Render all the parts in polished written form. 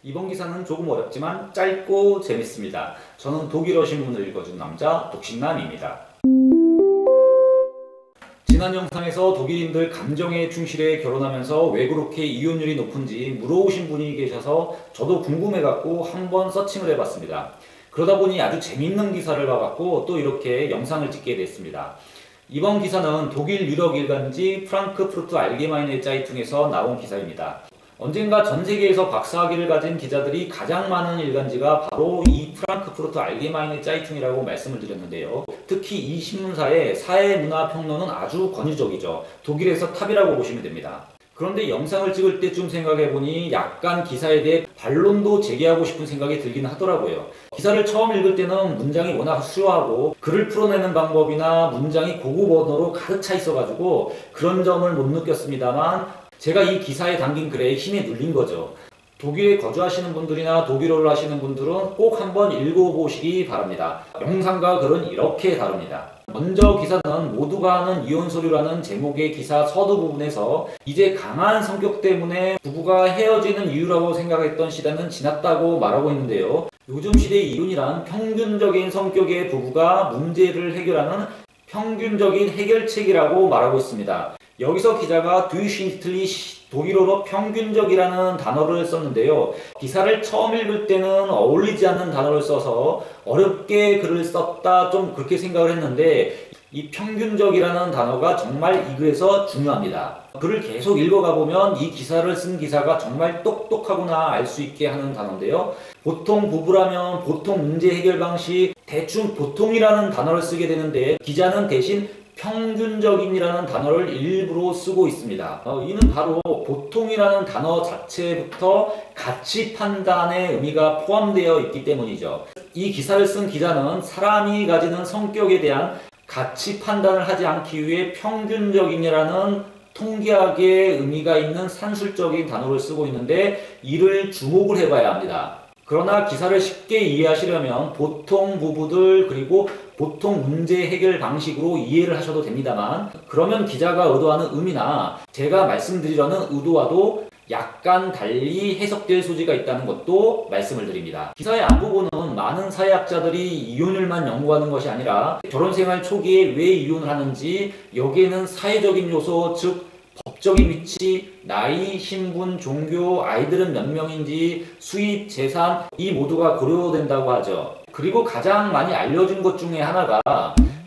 이번 기사는 조금 어렵지만 짧고 재밌습니다. 저는 독일어 신문을 읽어준 남자 독신남입니다. 지난 영상에서 독일인들 감정에 충실해 결혼하면서 왜 그렇게 이혼율이 높은지 물어오신 분이 계셔서 저도 궁금해갖고 한번 서칭을 해봤습니다. 그러다 보니 아주 재밌는 기사를 봐갖고 또 이렇게 영상을 찍게 됐습니다. 이번 기사는 독일 유력 일간지 프랑크푸르트 알게마이네 짜이퉁에서 나온 기사입니다. 언젠가 전 세계에서 박사학위를 가진 기자들이 가장 많은 일간지가 바로 이 프랑크푸르트 알게마이네 짜이퉁이라고 말씀을 드렸는데요. 특히 이 신문사의 사회문화평론은 아주 권위적이죠. 독일에서 탑이라고 보시면 됩니다. 그런데 영상을 찍을 때쯤 생각해보니 약간 기사에 대해 반론도 제기하고 싶은 생각이 들긴 하더라고요. 기사를 처음 읽을 때는 문장이 워낙 수요하고 글을 풀어내는 방법이나 문장이 고급 언어로 가득 차 있어가지고 그런 점을 못 느꼈습니다만 제가 이 기사에 담긴 글에 힘에 눌린 거죠. 독일에 거주하시는 분들이나 독일어를 하시는 분들은 꼭 한번 읽어보시기 바랍니다. 영상과 글은 이렇게 다릅니다. 먼저 기사는 모두가 아는 이혼서류라는 제목의 기사 서두 부분에서 이제 강한 성격 때문에 부부가 헤어지는 이유라고 생각했던 시대는 지났다고 말하고 있는데요. 요즘 시대의 이혼이란 평균적인 성격의 부부가 문제를 해결하는 평균적인 해결책이라고 말하고 있습니다. 여기서 기자가 durchschnittlich 독일어로 평균적이라는 단어를 썼는데요. 기사를 처음 읽을 때는 어울리지 않는 단어를 써서 어렵게 글을 썼다 좀 그렇게 생각을 했는데 이 평균적이라는 단어가 정말 이 글에서 중요합니다. 글을 계속 읽어가 보면 이 기사를 쓴 기사가 정말 똑똑하구나 알 수 있게 하는 단어인데요. 보통 부부라면 보통 문제 해결 방식 대충 보통이라는 단어를 쓰게 되는데 기자는 대신 평균적인이라는 단어를 일부러 쓰고 있습니다. 이는 바로 보통이라는 단어 자체부터 가치 판단의 의미가 포함되어 있기 때문이죠. 이 기사를 쓴 기자는 사람이 가지는 성격에 대한 가치 판단을 하지 않기 위해 평균적인이라는 통계학의 의미가 있는 산술적인 단어를 쓰고 있는데 이를 주목을 해봐야 합니다. 그러나 기사를 쉽게 이해하시려면 보통 부부들 그리고 보통 문제 해결 방식으로 이해를 하셔도 됩니다만 그러면 기자가 의도하는 의미나 제가 말씀드리려는 의도와도 약간 달리 해석될 소지가 있다는 것도 말씀을 드립니다. 기사의 앞부분은 많은 사회학자들이 이혼율만 연구하는 것이 아니라 결혼생활 초기에 왜 이혼을 하는지 여기에는 사회적인 요소 즉 법적인 위치, 나이, 신분, 종교, 아이들은 몇 명인지, 수입, 재산 이 모두가 고려된다고 하죠. 그리고 가장 많이 알려진 것 중에 하나가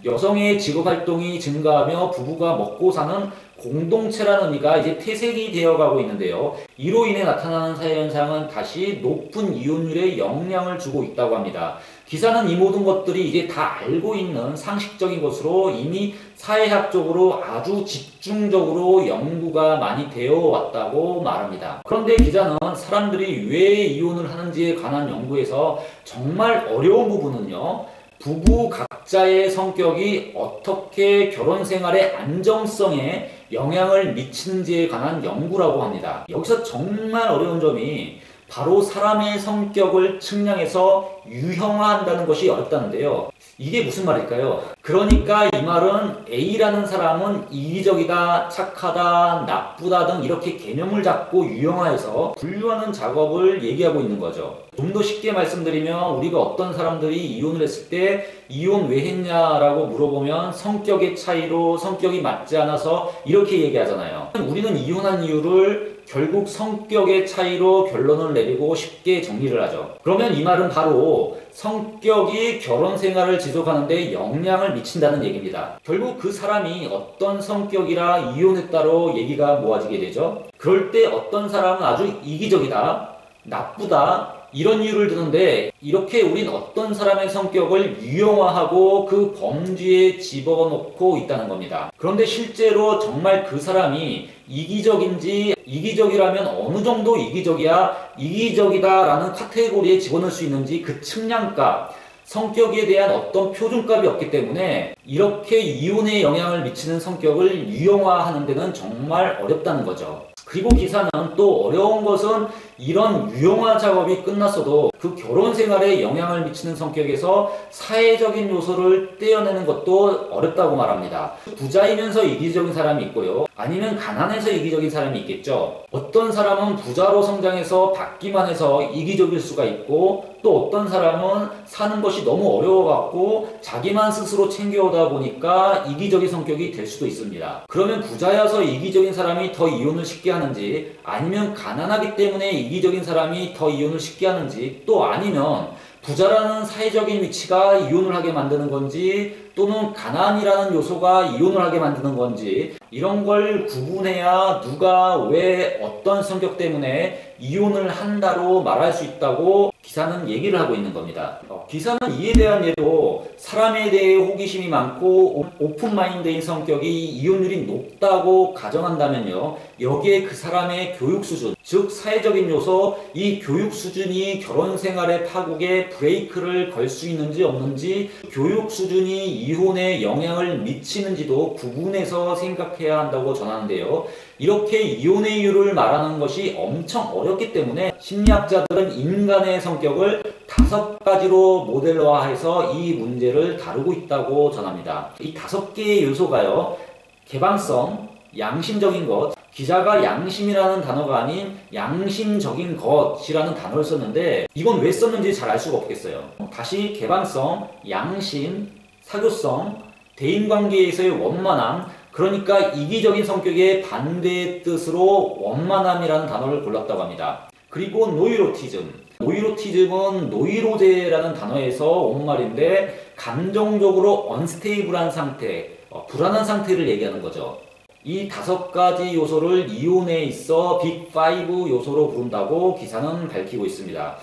여성의 직업활동이 증가하며 부부가 먹고 사는 공동체라는 의미가 이제 퇴색이 되어가고 있는데요. 이로 인해 나타나는 사회현상은 다시 높은 이혼율에 영향을 주고 있다고 합니다. 기사는 이 모든 것들이 이제 다 알고 있는 상식적인 것으로 이미 사회학적으로 아주 집중적으로 연구가 많이 되어 왔다고 말합니다. 그런데 기자는 사람들이 왜 이혼을 하는지에 관한 연구에서 정말 어려운 부분은요. 부부 각자의 성격이 어떻게 결혼 생활의 안정성에 영향을 미치는지에 관한 연구라고 합니다. 여기서 정말 어려운 점이 바로 사람의 성격을 측량해서 유형화한다는 것이 어렵다는데요. 이게 무슨 말일까요? 그러니까 이 말은 A라는 사람은 이기적이다, 착하다, 나쁘다 등 이렇게 개념을 잡고 유형화해서 분류하는 작업을 얘기하고 있는 거죠. 좀 더 쉽게 말씀드리면 우리가 어떤 사람들이 이혼을 했을 때 이혼 왜 했냐라고 물어보면 성격의 차이로 성격이 맞지 않아서 이렇게 얘기하잖아요. 우리는 이혼한 이유를 결국 성격의 차이로 결론을 내리고 쉽게 정리를 하죠. 그러면 이 말은 바로 성격이 결혼 생활을 지속하는데 영향을 미친다는 얘기입니다. 결국 그 사람이 어떤 성격이라 이혼했다로 얘기가 모아지게 되죠. 그럴 때 어떤 사람은 아주 이기적이다, 나쁘다 이런 이유를 드는데 이렇게 우린 어떤 사람의 성격을 유형화하고 그 범주에 집어넣고 있다는 겁니다. 그런데 실제로 정말 그 사람이 이기적인지 이기적이라면 어느 정도 이기적이야 이기적이다라는 카테고리에 집어넣을 수 있는지 그 측량값 성격에 대한 어떤 표준값이 없기 때문에 이렇게 이혼에 영향을 미치는 성격을 유형화하는 데는 정말 어렵다는 거죠. 그리고 기사는 또 어려운 것은 이런 유형화 작업이 끝났어도 그 결혼 생활에 영향을 미치는 성격에서 사회적인 요소를 떼어내는 것도 어렵다고 말합니다. 부자이면서 이기적인 사람이 있고요. 아니면 가난해서 이기적인 사람이 있겠죠. 어떤 사람은 부자로 성장해서 받기만 해서 이기적일 수가 있고, 또 어떤 사람은 사는 것이 너무 어려워갖고 자기만 스스로 챙겨오다 보니까 이기적인 성격이 될 수도 있습니다. 그러면 부자여서 이기적인 사람이 더 이혼을 쉽게 하는지, 아니면 가난하기 때문에 이기적인 사람이 더 이혼을 쉽게 하는지, 또 아니면 부자라는 사회적인 위치가 이혼을 하게 만드는 건지, 또는 가난이라는 요소가 이혼을 하게 만드는 건지, 이런 걸 구분해야 누가 왜 어떤 성격 때문에 이혼을 한다로 말할 수 있다고 기사는 얘기를 하고 있는 겁니다. 기사는 이에 대한 예로 사람에 대해 호기심이 많고 오픈마인드인 성격이 이혼율이 높다고 가정한다면요, 여기에 그 사람의 교육 수준, 즉 사회적인 요소, 이 교육 수준이 결혼 생활의 파국에 브레이크를 걸 수 있는지 없는지, 교육 수준이 이혼에 영향을 미치는지도 구분해서 생각해야 한다고 전하는데요. 이렇게 이혼의 이유를 말하는 것이 엄청 어렵기 때문에 심리학자들은 인간의 성격을 5가지로 모델화해서 이 문제를 다루고 있다고 전합니다. 이 5개의 요소가요, 개방성, 양심적인 것, 기자가 양심이라는 단어가 아닌 양심적인 것이라는 단어를 썼는데 이건 왜 썼는지 잘 알 수가 없겠어요. 다시 개방성, 양심, 사교성, 대인관계에서의 원만함, 그러니까 이기적인 성격의 반대의 뜻으로 원만함이라는 단어를 골랐다고 합니다. 그리고 노이로티즘. 노이로티즘은 노이로제라는 단어에서 온 말인데 감정적으로 언스테이블한 상태, 불안한 상태를 얘기하는 거죠. 이 5가지 요소를 이혼에 있어 빅5 요소로 부른다고 기사는 밝히고 있습니다.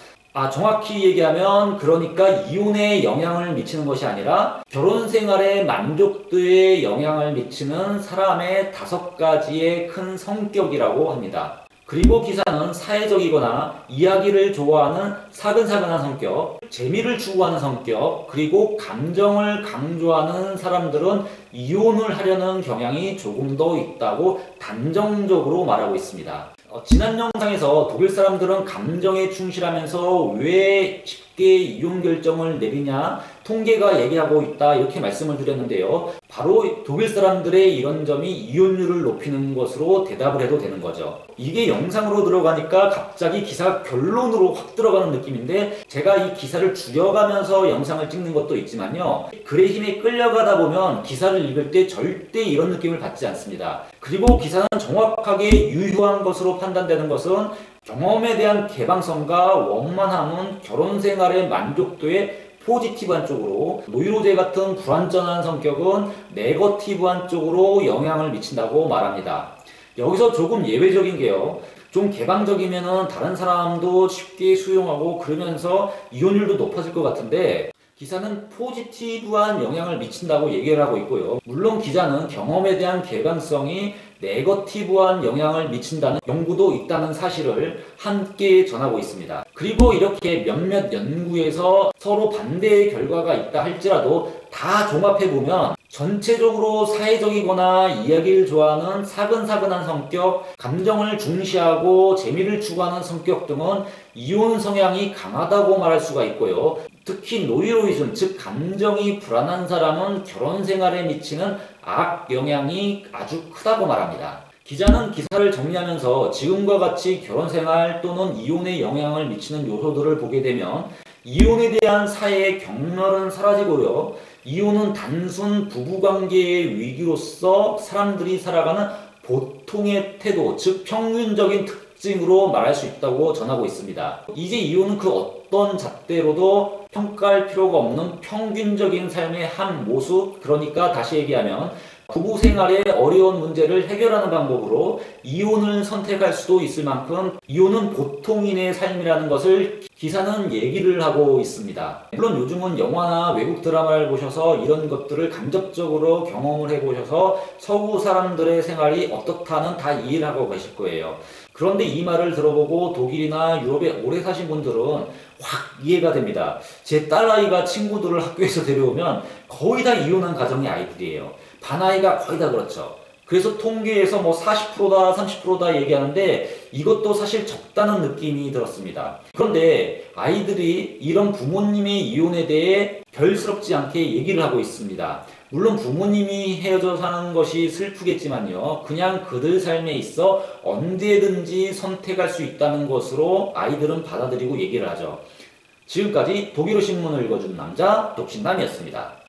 정확히 얘기하면 그러니까 이혼에 영향을 미치는 것이 아니라 결혼 생활의 만족도에 영향을 미치는 사람의 5가지의 큰 성격이라고 합니다. 그리고 기사는 사회적이거나 이야기를 좋아하는 사근사근한 성격, 재미를 추구하는 성격, 그리고 감정을 강조하는 사람들은 이혼을 하려는 경향이 조금 더 있다고 단정적으로 말하고 있습니다. 지난 영상에서 독일 사람들은 감정에 충실하면서 왜 쉽게 이혼 결정을 내리냐 통계가 얘기하고 있다 이렇게 말씀을 드렸는데요. 바로 독일 사람들의 이런 점이 이혼율을 높이는 것으로 대답을 해도 되는 거죠. 이게 영상으로 들어가니까 갑자기 기사 결론으로 확 들어가는 느낌인데, 제가 이 기사를 줄여가면서 영상을 찍는 것도 있지만요, 글의 힘에 끌려가다 보면 기사를 읽을 때 절대 이런 느낌을 받지 않습니다. 그리고 기사는 정확하게 유효한 것으로 판단되는 것은 경험에 대한 개방성과 원만함은 결혼 생활의 만족도에 포지티브한 쪽으로, 노이로제 같은 불완전한 성격은 네거티브한 쪽으로 영향을 미친다고 말합니다. 여기서 조금 예외적인 게요, 좀 개방적이면은 다른 사람도 쉽게 수용하고 그러면서 이혼율도 높아질 것 같은데, 기사는 포지티브한 영향을 미친다고 얘기를 하고 있고요. 물론 기자는 경험에 대한 개방성이 네거티브한 영향을 미친다는 연구도 있다는 사실을 함께 전하고 있습니다. 그리고 이렇게 몇몇 연구에서 서로 반대의 결과가 있다 할지라도 다 종합해보면 전체적으로 사회적이거나 이야기를 좋아하는 사근사근한 성격, 감정을 중시하고 재미를 추구하는 성격 등은 이혼 성향이 강하다고 말할 수가 있고요. 특히 노이로이즘, 즉 감정이 불안한 사람은 결혼 생활에 미치는 악 영향이 아주 크다고 말합니다. 기자는 기사를 정리하면서 지금과 같이 결혼 생활 또는 이혼에 영향을 미치는 요소들을 보게 되면 이혼에 대한 사회의 경멸은 사라지고요, 이혼은 단순 부부관계의 위기로서 사람들이 살아가는 보통의 태도, 즉 평균적인 특징으로 말할 수 있다고 전하고 있습니다. 이제 이혼은 그 어떤 잣대로도 평가할 필요가 없는 평균적인 삶의 한 모습, 그러니까 다시 얘기하면 부부 생활의 어려운 문제를 해결하는 방법으로 이혼을 선택할 수도 있을 만큼 이혼은 보통인의 삶이라는 것을 기사는 얘기를 하고 있습니다. 물론 요즘은 영화나 외국 드라마를 보셔서 이런 것들을 간접적으로 경험을 해보셔서 서구 사람들의 생활이 어떻다는 다 이해를 하고 계실 거예요. 그런데 이 말을 들어보고 독일이나 유럽에 오래 사신 분들은 확 이해가 됩니다. 제 딸아이가 친구들을 학교에서 데려오면 거의 다 이혼한 가정의 아이들이에요. 반아이가 거의 다 그렇죠. 그래서 통계에서 뭐 40%다, 30%다 얘기하는데 이것도 사실 적다는 느낌이 들었습니다. 그런데 아이들이 이런 부모님의 이혼에 대해 별스럽지 않게 얘기를 하고 있습니다. 물론 부모님이 헤어져 사는 것이 슬프겠지만요. 그냥 그들 삶에 있어 언제든지 선택할 수 있다는 것으로 아이들은 받아들이고 얘기를 하죠. 지금까지 독일어 신문을 읽어준 남자 독신남이었습니다.